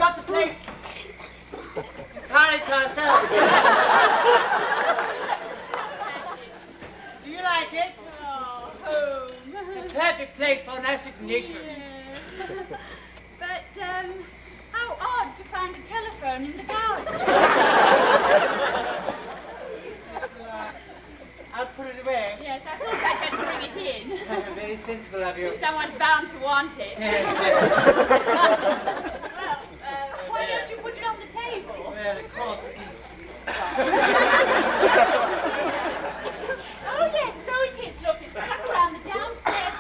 got the place entirely to ourselves. Do you like it? Oh, home. The perfect place for an assignation. Yes. But, how odd to find a telephone in the garden. I'll put it away. Yes, I thought I'd better bring it in. Very sensible of you. Someone's bound to want it. Yes. Well, why don't you put it on the table? Well, the court seems to be Oh, yes, so it is. Look, it's tucked around the downstairs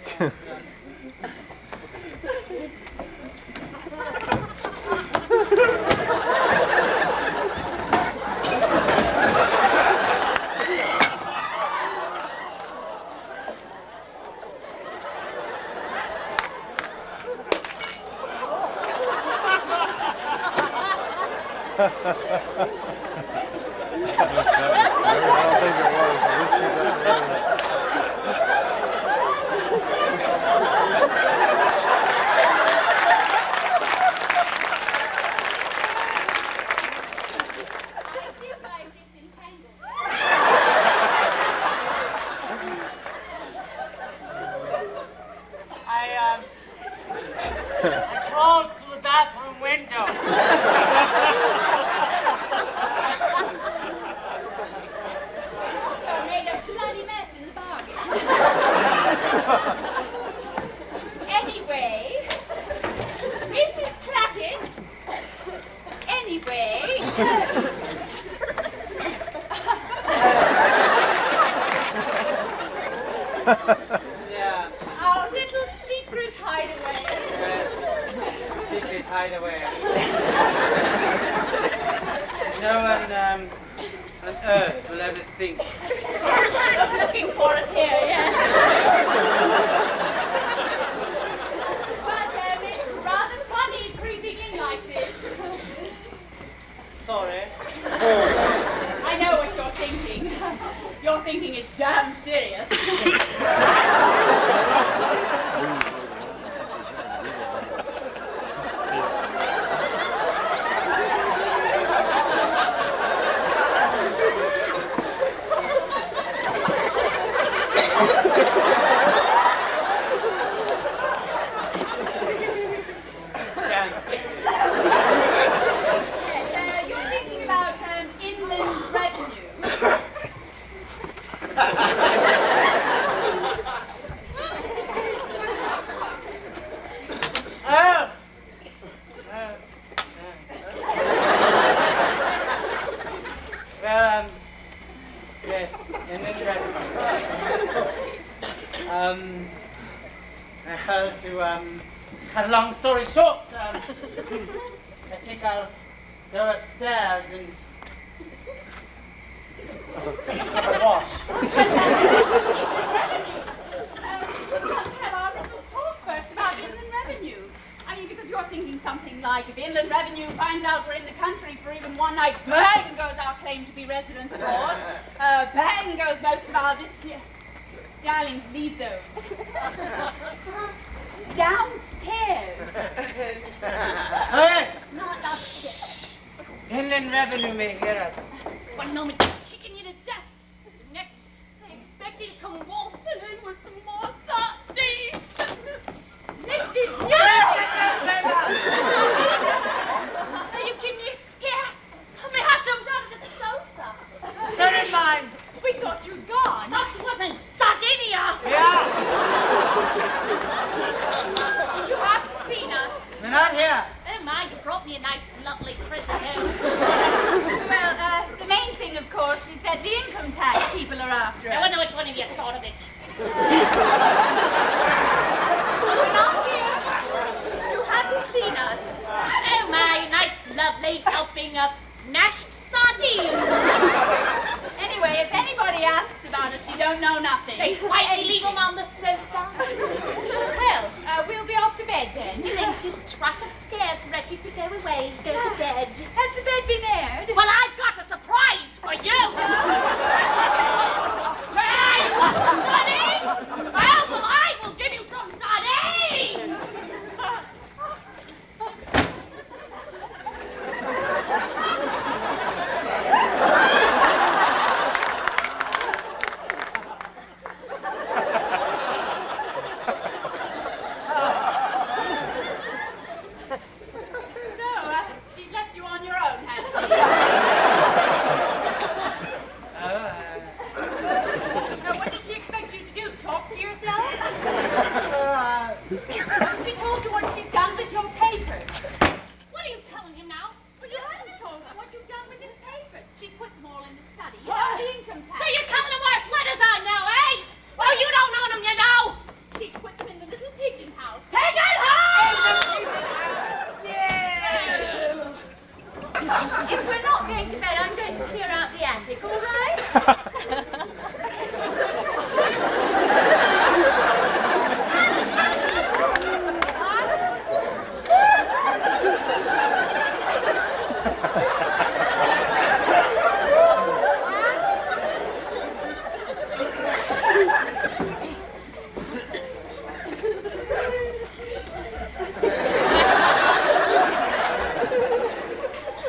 cabinet. I crawled through the bathroom window. So made a bloody mess in the bargain. Anyway, Mrs. Clackett. Anyway. Yeah. Our little secret hideaway. Yes. Secret hideaway. No one on earth will ever think. Of looking for us here, yes. But it's rather funny creeping in like this. Sorry. I know what you're thinking. You're thinking it's damn serious. You're thinking about inland revenue. Well, yes, in this revenue. I had to, cut a long story short, I think I'll go upstairs and wash. Let's have our little talk first about inland revenue. I mean, because you're thinking something like, if inland revenue finds out we're in the country for even one night, bang goes our claim to be resident abroad. Bang goes most of our this year. Darling, leave those. Downstairs. Oh, yes. Not upstairs. Inland revenue may hear us. One moment, kicking you to death. The next, I expect you to come waltzing in with some more sardines. Mrs. Yes! Are you giving me a scare? My hat jumped out of the sofa. So did mine. We thought you'd gone. That wasn't Sardinia. Yeah. You haven't seen us. We're not here. Oh my, you brought me a nice, lovely present home. Well, the main thing, of course, is that the income tax people are after us. I wonder which one of you thought of it. We're not here. You haven't seen us. Oh my, nice, lovely, helping of mashed sardines. Anyway, if anybody asks about us, you don't know nothing. They quietly leave them on the sofa. Well, we'll be off to bed then. And then just trot upstairs, ready to go away, go to bed. Has the bed been aired? Well, I've got a surprise for you. Hey, want some sardines? Well, I will give you some sardines.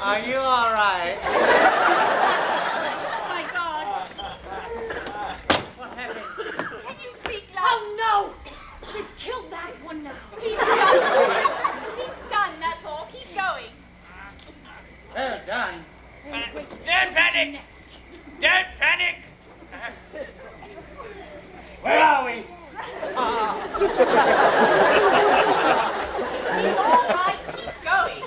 Are you all right? Oh, my God. What happened? Can you speak loud? Oh, no! She's killed that one now. He's done. He's done, that's all. Keep going. Well done. Don't panic! Don't panic! Where are we? All right, keep going.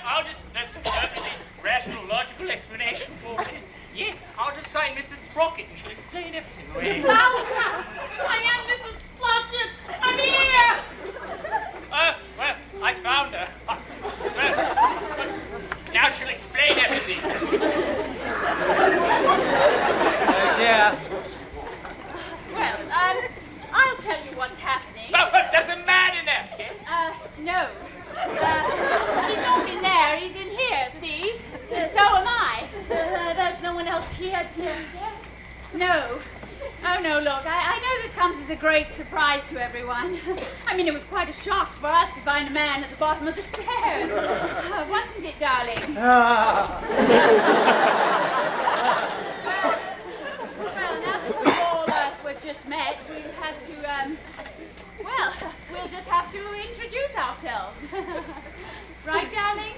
I'll just, there's a perfectly rational, logical explanation for this. Yes, I'll just find Mrs. Sprocket and she'll explain everything away. Now, I am Mrs. Splotchet. I'm here. Well, I found her. Well, now she'll explain everything. Oh dear. Well, I'll tell you what's happening. But there's a man in there, yes? No. He's not in there, he's in here, see? So am I. There's no one else here to... No. Oh, no, look, I know this comes as a great surprise to everyone. I mean, it was quite a shock for us to find a man at the bottom of the stairs. Wasn't it, darling? Well, now that we've all we've just met, we'll have to, we'll just have to introduce ourselves. Right, darling?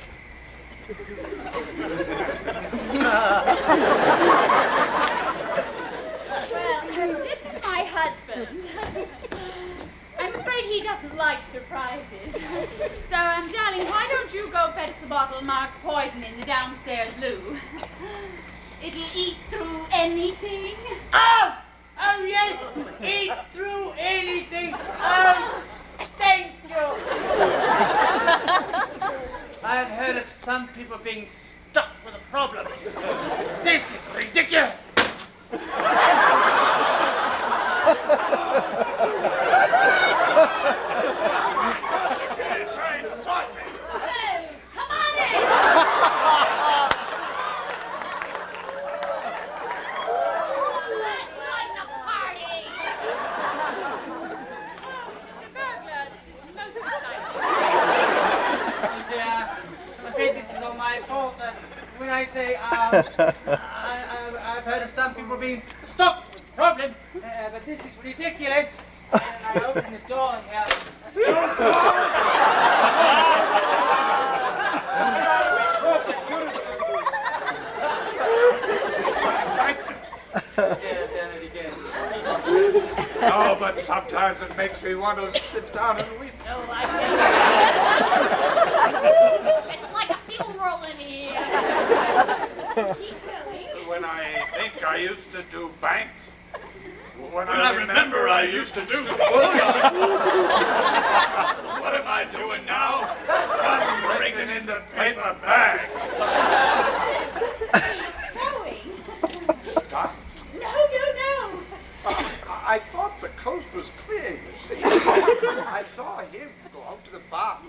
Well, this is my husband. I'm afraid he doesn't like surprises. So, darling, why don't you go fetch the bottle marked poison in the downstairs loo? It'll eat through anything. Oh! Oh yes! Eat through anything! Oh! Thank you! I've heard of some people being stuck with a problem. This is ridiculous! Come on in. Let's join the party. The burglar, motorcycle. Yeah, I'm afraid this is all my fault. When I say, I've heard of some people being stuck with a problem, but this is ridiculous. And I open the door here. Oh, but sometimes it makes me want to sit down and weep. No, I It's like a funeral in here. Keep going. When I think I used to do banks, when I remember I used to do bullion, what am I doing now? I'm breaking into paper bags. Going? Stop. No. I thought the coast was clear, you see. I saw him go out to the bar.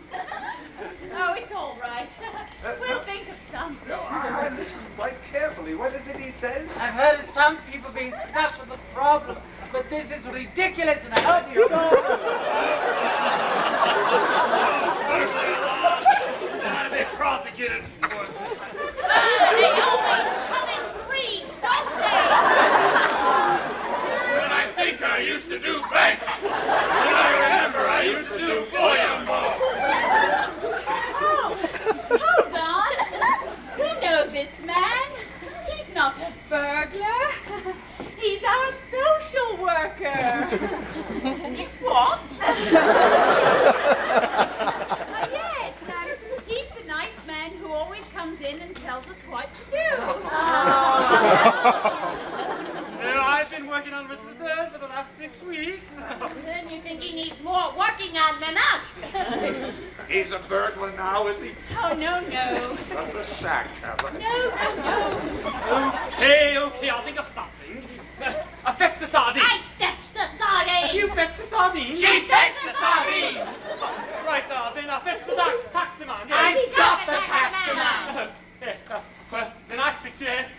Oh, it's all right. We'll think of something. I listened quite carefully. What is it he says? I've heard of some people being stuck with a problem, but this is ridiculous, and I hope you know. Gotta be prosecuted for this. They always come in threes, don't they? When I think I used to do banks, when I remember I used to do bullion balls. Oh, hold on. We know this man. He's not a burglar. He's our social worker. He's what? Yes, he's the nice man who always comes in and tells us what to do. Well, I've been working on this return for the last 6 weeks. Then you think he needs more working on than us. He's a burglar now, is he? Oh, no, no. Got the sack, have I? No. Okay, I'll think of something. I fetch the sardines. I fetched the sardines. You fetch the sardines? She fetched the sardines. Right now, then I fetch the tax demand. I Yes. got the tax demand. Yes, well, then I suggest,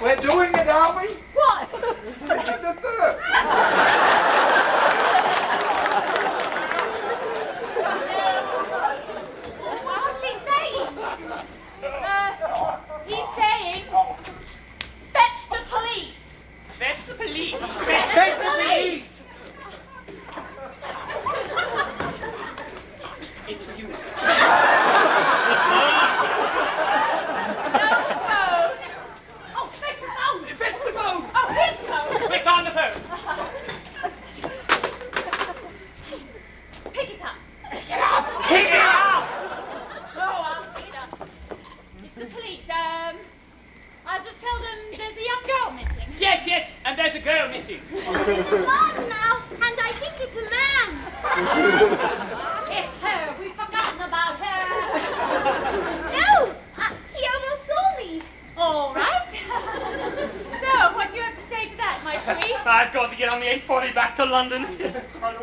We're doing it, are we? What? Fetching the third. What's he saying? He's saying, fetch the police. fetch the police. Fetch the police! It's for you, sir. No phone. Oh, fetch the phone. Fetch the phone. Oh, his phone. Quick, on the phone. Pick it up. Pick it up. Oh, I'll pick it up. It's the police. I'll just tell them there's a young girl missing. Yes, and there's a girl missing. Mom now, and I think it's a man. It's her. We've forgotten about her. No, he almost saw me. All right. So, what do you have to say to that, my sweet? I've got to get on the 8:40 back to London. It's quite a